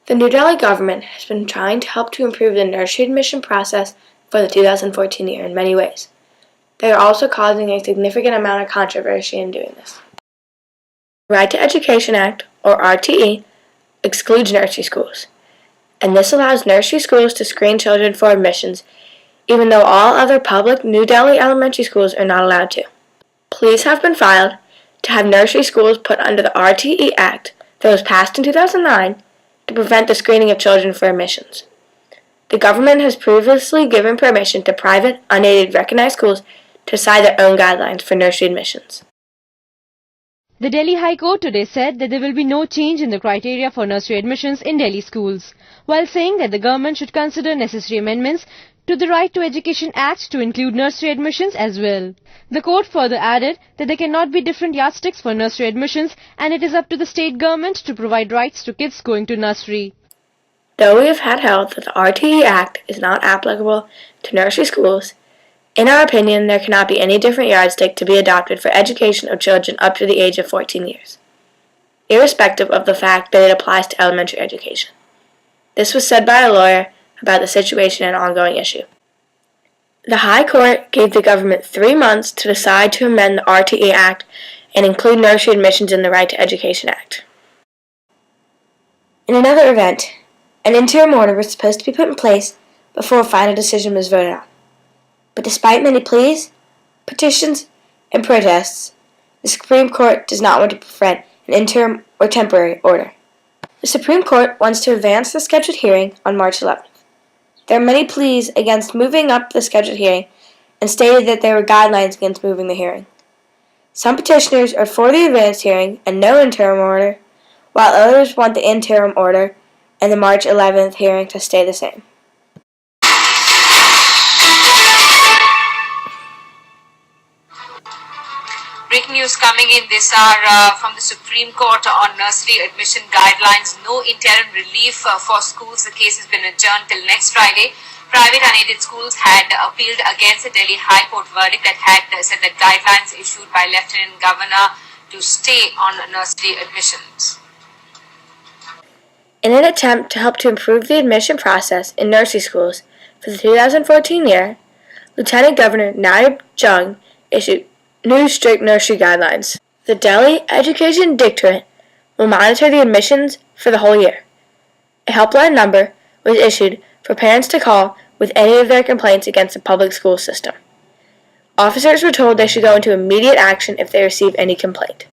The New Delhi government has been trying to help to improve the nursery admission process for the 2014 year in many ways. They are also causing a significant amount of controversy in doing this. The Right to Education Act, or RTE, excludes nursery schools, and this allows nursery schools to screen children for admissions, even though all other public New Delhi elementary schools are not allowed to. Pleas have been filed to have nursery schools put under the RTE Act that was passed in 2009 to prevent the screening of children for admissions. The government has previously given permission to private, unaided, recognized schools to decide their own guidelines for nursery admissions. The Delhi High Court today said that there will be no change in the criteria for nursery admissions in Delhi schools, while saying that the government should consider necessary amendments to the Right to Education Act to include nursery admissions as well. The court further added that there cannot be different yardsticks for nursery admissions, and it is up to the state government to provide rights to kids going to nursery. Though we have had held that the RTE Act is not applicable to nursery schools, in our opinion there cannot be any different yardstick to be adopted for education of children up to the age of 14 years, irrespective of the fact that it applies to elementary education. This was said by a lawyer about the situation and ongoing issue. The High Court gave the government 3 months to decide to amend the RTE Act and include nursery admissions in the Right to Education Act. In another event, an interim order was supposed to be put in place before a final decision was voted on. But despite many pleas, petitions, and protests, the Supreme Court does not want to prevent an interim or temporary order. The Supreme Court wants to advance the scheduled hearing on March 11th. There are many pleas against moving up the scheduled hearing and stated that there were guidelines against moving the hearing. Some petitioners are for the advanced hearing and no interim order, while others want the interim order and the March 11th hearing to stay the same. Breaking news coming in this hour from the Supreme Court on nursery admission guidelines. No interim relief for schools. The case has been adjourned till next Friday. Private unaided schools had appealed against the Delhi High Court verdict that had said that guidelines issued by Lieutenant Governor to stay on nursery admissions. In an attempt to help to improve the admission process in nursery schools for the 2014 year, Lieutenant Governor Naib Jung issued new strict nursery guidelines. The Delhi Education Directorate will monitor the admissions for the whole year. A helpline number was issued for parents to call with any of their complaints against the public school system. Officers were told they should go into immediate action if they receive any complaint.